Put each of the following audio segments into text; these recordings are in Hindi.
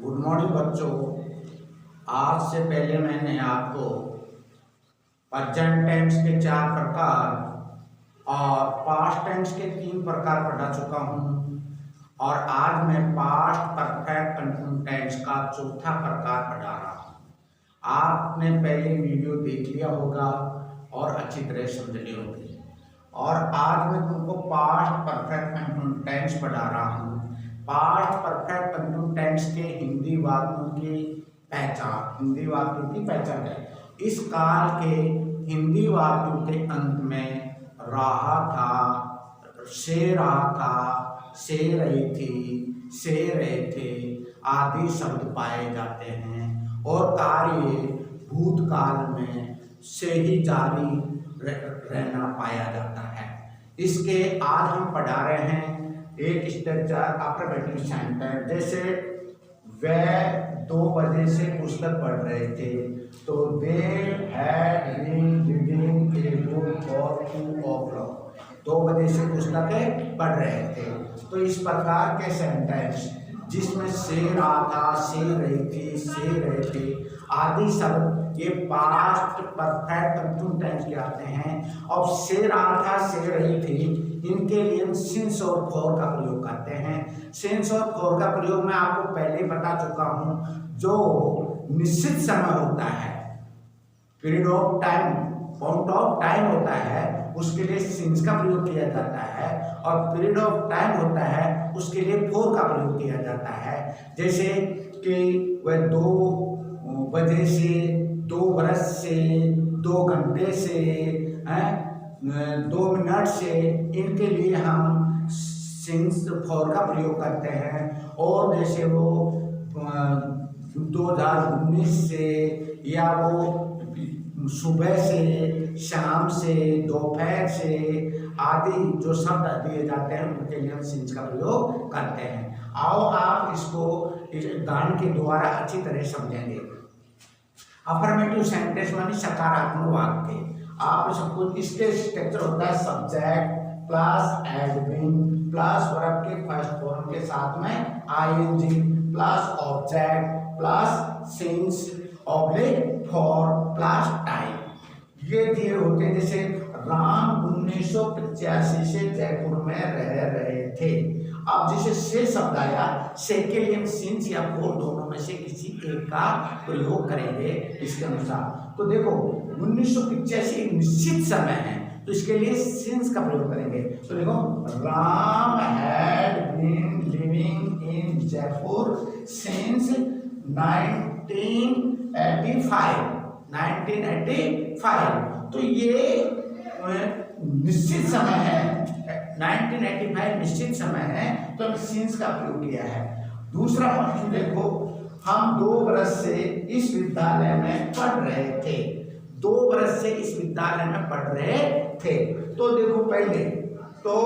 गुड मॉर्निंग बच्चों। आज से पहले मैंने आपको प्रेजेंट टेंस के 4 प्रकार और पास्ट टेंस के 3 प्रकार पढ़ा चुका हूँ और आज मैं पास्ट परफेक्ट कंटिन्यूस टेंस का चौथा प्रकार पढ़ा रहा हूँ। आपने पहले वीडियो देख लिया होगा और अच्छी तरह समझ ली होगी और आज मैं तुमको पास्ट परफेक्ट कंटिन्यूस टेंस पढ़ा रहा हूँ। पास्ट परफेक्ट कंटिन्यूस टेंस के हिंदी वाक्यों की पहचान है। इस काल के हिंदी वाक्यों के अंत में रहा था, से रहा था, से रही थी, से रहे थे आदि शब्द पाए जाते हैं और कार्य भूतकाल में से ही जारी रहना पाया जाता है। इसके आज हम पढ़ा रहे हैं एक स्ट्रक्चर अफर्मेटिव सेंटेंस। जैसे वह 2 बजे से पुस्तक पढ़ रहे थे तो they had been reading a book for 2 o'clock। 2 बजे से पुस्तकें पढ़ रहे थे। तो इस प्रकार के सेंटेंस जिसमें से रहा था, से रही थी, से रहे थे आदि शब्द ये पास्ट परफेक्ट कंटिन्यूस टेंस के आते हैं। अब से रहा था, से रही थी, इनके लिए हम सिंस और फॉर का प्रयोग करते हैं। सिंस और फॉर का प्रयोग मैं आपको पहले बता चुका हूँ। जो निश्चित समय होता है, period of time, point of time होता है, उसके लिए सिंस का प्रयोग किया जाता है और पीरियड ऑफ टाइम होता है उसके लिए फॉर का प्रयोग किया जाता है। जैसे कि वह 2 बजे से, 2 बरस से, 2 घंटे से, 2 मिनट से, इनके लिए हम सिंस फॉर का प्रयोग करते हैं। और जैसे वो 2019 से, या वो सुबह से, शाम से, दोपहर से आदि जो शब्द दिए जाते हैं उनके लिए हम सिंस का प्रयोग करते हैं। आओ आप इसको इस गान के द्वारा अच्छी तरह समझेंगे। अफर्मेटिव सेंटेंस मानी सकारात्मक वाक्य। आप सबको इसके स्ट्रक्चर होता है subject plus had been plus verb के फर्स्ट फॉर्म के साथ में ING plus object plus since oblique for plus time. ये दिए होते हैं। जैसे राम 1985 से जयपुर में रह रहे थे। अब जैसे से शब्द आया, से के लिए हम सिंस या फॉर दोनों में से किसी एक का प्रयोग करेंगे इसके अनुसार। तो देखो 1985 एक निश्चित समय है तो इसके लिए सिंस का प्रयोग करेंगे। तो देखो Ram had been living in Jaipur since 1985। तो ये निश्चित समय है, 1985 निश्चित समय है तो हम सिंस का प्रयोग किया है। दूसरा ऑप्शन देखो, हम 2 बरस से इस विद्यालय में पढ़ रहे थे। 2 बरस से इस विद्यालय में पढ़ रहे थे। तो देखो पहले तो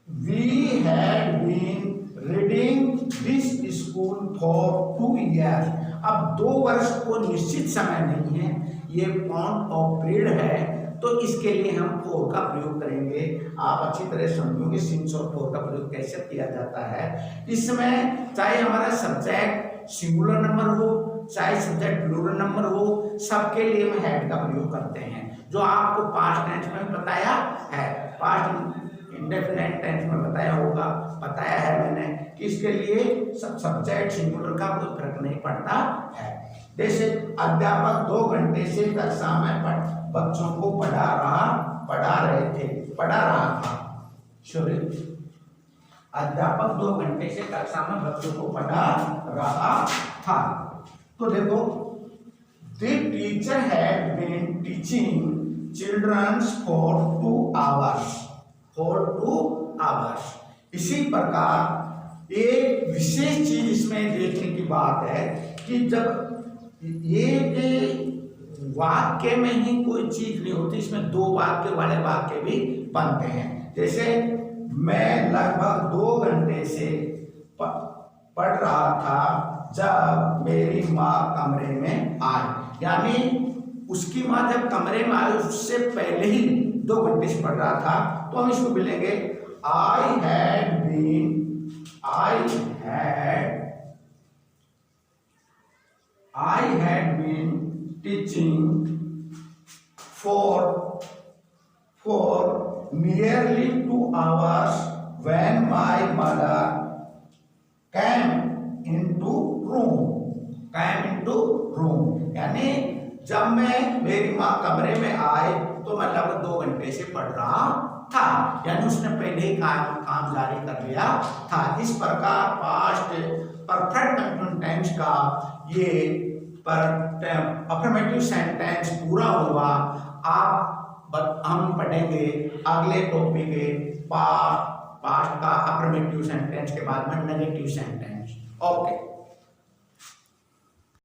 we had been reading this school for 2 years। अब 2 वर्ष को निश्चित समय नहीं है, ये पॉइंट ऑफ पीरियड है तो इसके लिए हम फॉर का प्रयोग करेंगे। आप अच्छी तरह समझोगे सिंस और फॉर का प्रयोग कैसे किया जाता है। इसमें चाहे हमारा सब्जेक्ट सिंगुलर नंबर हो चाहे सब्जेक्ट प्लूरल नंबर हो, सबके लिए हम हैड का प्रयोग करते हैं जो आपको पास्ट टेंस में बताया है, पास्ट इंडेफिनिट टेंस में बताया होगा, बताया है मैंने कि इसके लिए सब सब्जेक्ट सिंगुलर का कोई फर्क नहीं पड़ता है। जैसे अध्यापक 2 घंटे से कक्षा में बच्चों को पढ़ा रहा था। सॉरी, अध्यापक 2 घंटे से कक्षा में बच्चों को पढ़ा रहा था। तो देखो the teacher had been teaching children for 2 hours। इसी प्रकार एक विशेष चीज इसमें देखने की बात है कि जब एक वाक्य में ही कोई चीज नहीं होती, इसमें 2 वाक्य वाले वाक्य भी बनते हैं। जैसे मैं लगभग 2 घंटे से पढ़ रहा था जब मेरी माँ कमरे में आई, यानी उसकी माँ जब कमरे में आई उससे पहले ही 2 घंटे से पढ़ रहा था। तो हम इसको मिलेंगे I had I had been teaching for nearly 2 hours when my mother came into room यानी जब मेरी माँ कमरे में आए तो मैं लगभग 2 घंटे से पढ़ रहा था, यानी उसने पहले ही काम जारी कर लिया था। इस प्रकार पास्ट परफेक्ट कंटिन्यूस टेंस का ये अफर्मेटिव सेंटेंस पूरा हुआ। हम पढ़ेंगे अगले टॉपिक पास्ट का अफर्मेटिव सेंटेंस के बाद में नेगेटिव सेंटेंस। ओके।